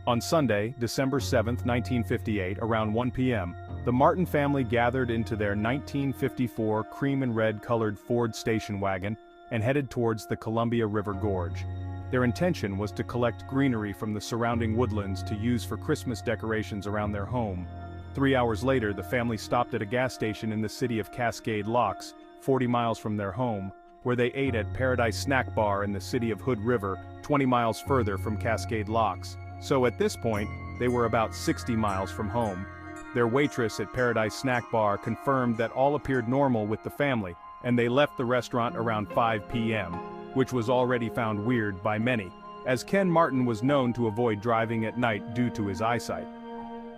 On Sunday, December 7, 1958, around 1 p.m., the Martin family gathered into their 1954 cream and red colored Ford station wagon and headed towards the Columbia River Gorge. Their intention was to collect greenery from the surrounding woodlands to use for Christmas decorations around their home. 3 hours later, the family stopped at a gas station in the city of Cascade Locks, 40 miles from their home, where they ate at Paradise Snack Bar in the city of Hood River, 20 miles further from Cascade Locks. So at this point, they were about 60 miles from home. Their waitress at Paradise Snack Bar confirmed that all appeared normal with the family, and they left the restaurant around 5 p.m., which was already found weird by many, as Ken Martin was known to avoid driving at night due to his eyesight.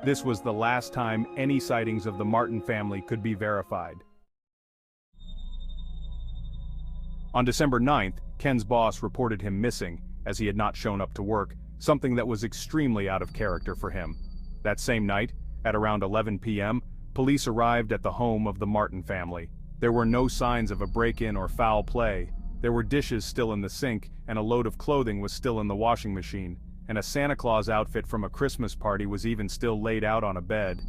This was the last time any sightings of the Martin family could be verified. On December 9th, Ken's boss reported him missing, as he had not shown up to work, something that was extremely out of character for him. That same night, at around 11 p.m., police arrived at the home of the Martin family. There were no signs of a break-in or foul play. There were dishes still in the sink, and a load of clothing was still in the washing machine, and a Santa Claus outfit from a Christmas party was even still laid out on a bed.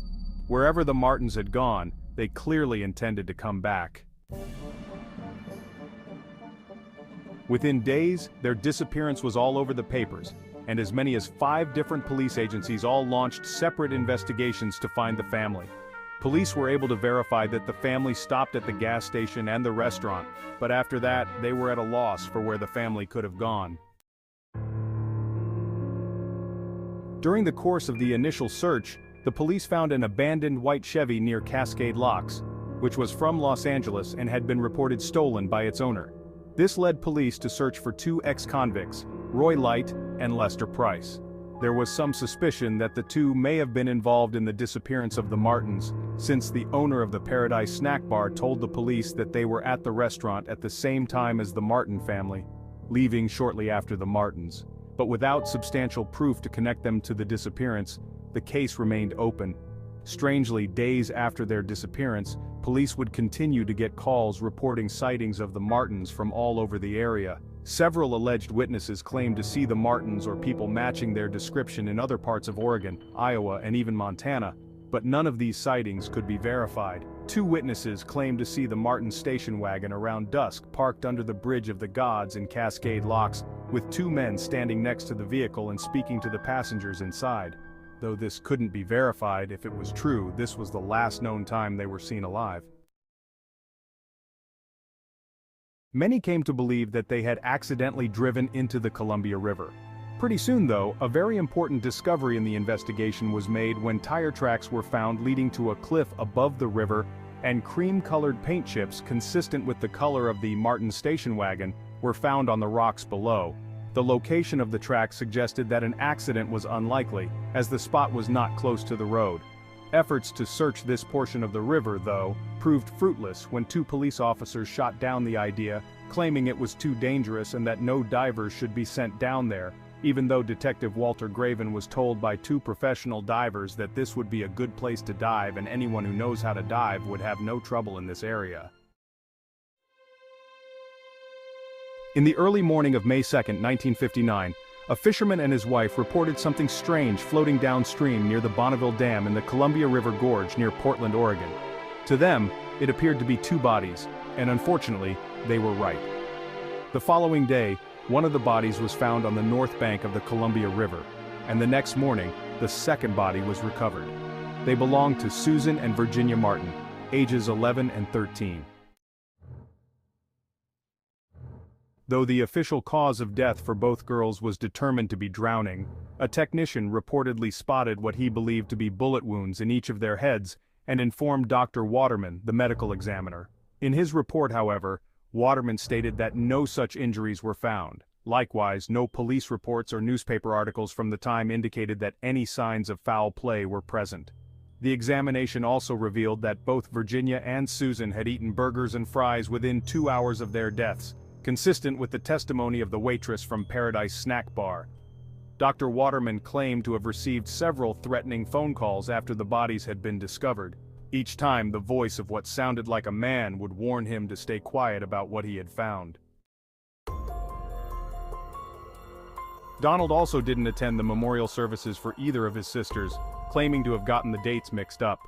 Wherever the Martins had gone, they clearly intended to come back. Within days, their disappearance was all over the papers, and as many as 5 different police agencies all launched separate investigations to find the family. Police were able to verify that the family stopped at the gas station and the restaurant, but after that, they were at a loss for where the family could have gone. During the course of the initial search, the police found an abandoned white Chevy near Cascade Locks, which was from Los Angeles and had been reported stolen by its owner. This led police to search for 2 ex-convicts, Roy Light and Lester Price. There was some suspicion that the two may have been involved in the disappearance of the Martins, since the owner of the Paradise Snack Bar told the police that they were at the restaurant at the same time as the Martin family, leaving shortly after the Martins. But without substantial proof to connect them to the disappearance, the case remained open. Strangely, days after their disappearance, police would continue to get calls reporting sightings of the Martins from all over the area. Several alleged witnesses claimed to see the Martins or people matching their description in other parts of Oregon, Iowa, and even Montana, but none of these sightings could be verified. 2 witnesses claimed to see the Martin station wagon around dusk parked under the Bridge of the Gods in Cascade Locks, with 2 men standing next to the vehicle and speaking to the passengers inside. Though this couldn't be verified, if it was true, this was the last known time they were seen alive. Many came to believe that they had accidentally driven into the Columbia River. Pretty soon though, a very important discovery in the investigation was made when tire tracks were found leading to a cliff above the river, and cream-colored paint chips consistent with the color of the Martin station wagon were found on the rocks below. The location of the track suggested that an accident was unlikely, as the spot was not close to the road. Efforts to search this portion of the river, though, proved fruitless when 2 police officers shot down the idea, claiming it was too dangerous and that no divers should be sent down there, even though Detective Walter Graven was told by 2 professional divers that this would be a good place to dive and anyone who knows how to dive would have no trouble in this area. In the early morning of May 2, 1959, a fisherman and his wife reported something strange floating downstream near the Bonneville Dam in the Columbia River Gorge near Portland, Oregon. To them, it appeared to be 2 bodies, and unfortunately, they were right. The following day, one of the bodies was found on the north bank of the Columbia River, and the next morning, the second body was recovered. They belonged to Susan and Virginia Martin, ages 11 and 13. Though the official cause of death for both girls was determined to be drowning, a technician reportedly spotted what he believed to be bullet wounds in each of their heads and informed Dr. Waterman, the medical examiner. In his report, however, Waterman stated that no such injuries were found. Likewise, no police reports or newspaper articles from the time indicated that any signs of foul play were present. The examination also revealed that both Virginia and Susan had eaten burgers and fries within 2 hours of their deaths, consistent with the testimony of the waitress from Paradise Snack Bar. Dr. Waterman claimed to have received several threatening phone calls after the bodies had been discovered. Each time, the voice of what sounded like a man would warn him to stay quiet about what he had found. Donald also didn't attend the memorial services for either of his sisters, claiming to have gotten the dates mixed up.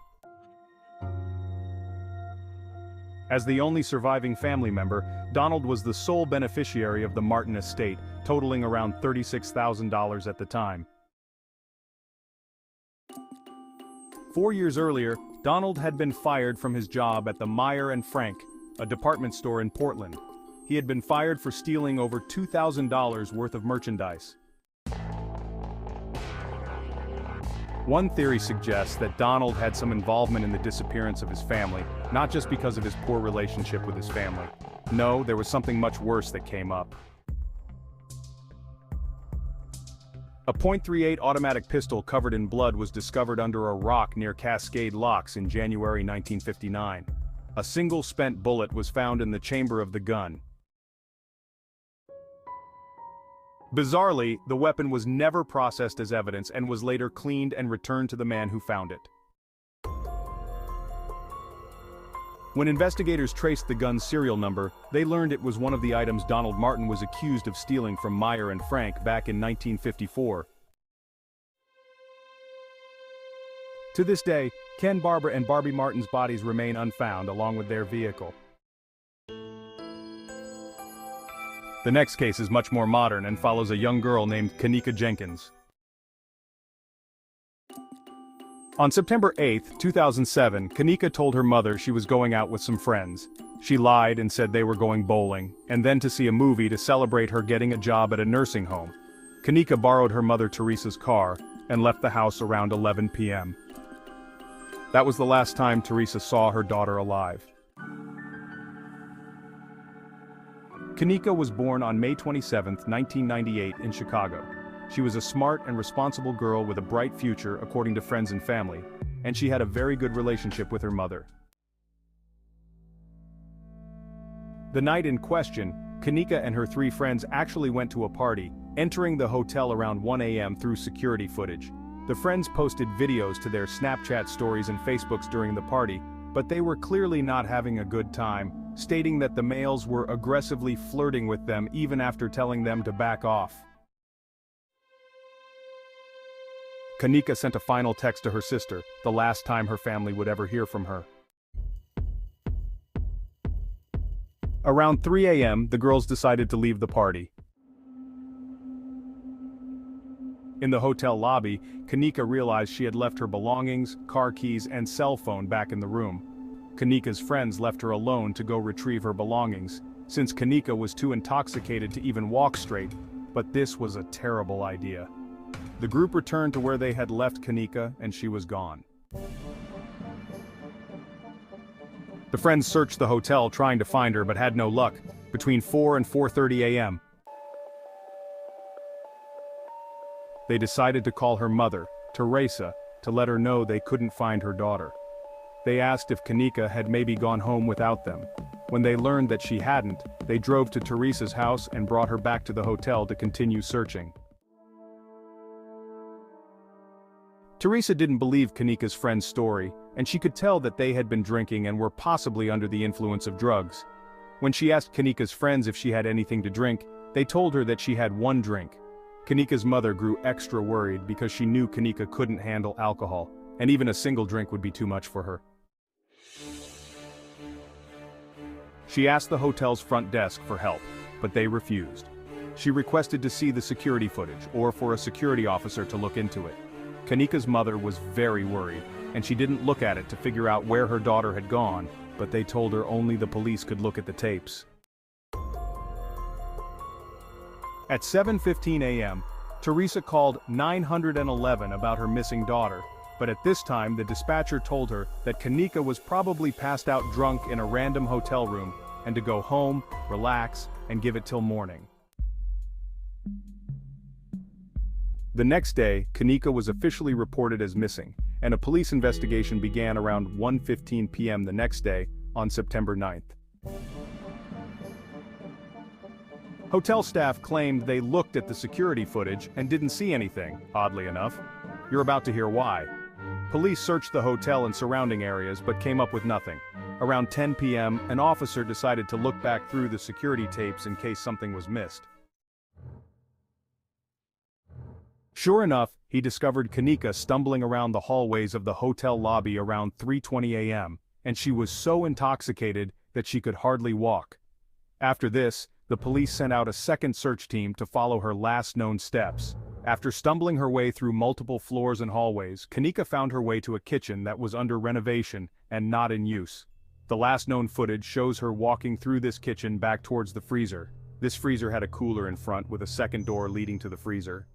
As the only surviving family member, Donald was the sole beneficiary of the Martin estate, totaling around $36,000 at the time. 4 years earlier, Donald had been fired from his job at the Meyer & Frank, a department store in Portland. He had been fired for stealing over $2,000 worth of merchandise. One theory suggests that Donald had some involvement in the disappearance of his family, not just because of his poor relationship with his family. No, there was something much worse that came up. A .38 automatic pistol covered in blood was discovered under a rock near Cascade Locks in January 1959. A single spent bullet was found in the chamber of the gun. Bizarrely, the weapon was never processed as evidence and was later cleaned and returned to the man who found it. When investigators traced the gun's serial number, they learned it was one of the items Donald Martin was accused of stealing from Meyer & Frank back in 1954. To this day, Ken Barber and Barbie Martin's bodies remain unfound along with their vehicle. The next case is much more modern and follows a young girl named Kenneka Jenkins. On September 8, 2007, Kenneka told her mother she was going out with some friends. She lied and said they were going bowling, and then to see a movie to celebrate her getting a job at a nursing home. Kenneka borrowed her mother Teresa's car and left the house around 11 p.m. That was the last time Teresa saw her daughter alive. Kenneka was born on May 27, 1998 in Chicago. She was a smart and responsible girl with a bright future according to friends and family, and she had a very good relationship with her mother. The night in question, Kenneka and her 3 friends actually went to a party, entering the hotel around 1 a.m. through security footage. The friends posted videos to their Snapchat stories and Facebooks during the party, but they were clearly not having a good time, stating that the males were aggressively flirting with them even after telling them to back off. Kenneka sent a final text to her sister, the last time her family would ever hear from her. Around 3 a.m., the girls decided to leave the party. In the hotel lobby, Kenneka realized she had left her belongings, car keys, and cell phone back in the room. Kenneka's friends left her alone to go retrieve her belongings, since Kenneka was too intoxicated to even walk straight, but this was a terrible idea. The group returned to where they had left Kenneka, and she was gone. The friends searched the hotel trying to find her but had no luck, between 4 and 4:30 a.m. They decided to call her mother, Teresa, to let her know they couldn't find her daughter. They asked if Kenneka had maybe gone home without them. When they learned that she hadn't, they drove to Teresa's house and brought her back to the hotel to continue searching. Teresa didn't believe Kenneka's friend's story, and she could tell that they had been drinking and were possibly under the influence of drugs. When she asked Kenneka's friends if she had anything to drink, they told her that she had 1 drink. Kenneka's mother grew extra worried because she knew Kenneka couldn't handle alcohol, and even a single drink would be too much for her. She asked the hotel's front desk for help, but they refused. She requested to see the security footage or for a security officer to look into it. Kenneka's mother was very worried, and she didn't look at it to figure out where her daughter had gone, but they told her only the police could look at the tapes. At 7:15 a.m., Teresa called 911 about her missing daughter, but at this time the dispatcher told her that Kenneka was probably passed out drunk in a random hotel room and to go home, relax, and give it till morning. The next day, Kenneka was officially reported as missing, and a police investigation began around 1:15 p.m. the next day, on September 9th. Hotel staff claimed they looked at the security footage and didn't see anything, oddly enough. You're about to hear why. Police searched the hotel and surrounding areas but came up with nothing. Around 10 p.m., an officer decided to look back through the security tapes in case something was missed. Sure enough, he discovered Kenneka stumbling around the hallways of the hotel lobby around 3:20 a.m., and she was so intoxicated that she could hardly walk. After this, the police sent out a second search team to follow her last known steps. After stumbling her way through multiple floors and hallways, Kenneka found her way to a kitchen that was under renovation and not in use. The last known footage shows her walking through this kitchen back towards the freezer. This freezer had a cooler in front with a second door leading to the freezer.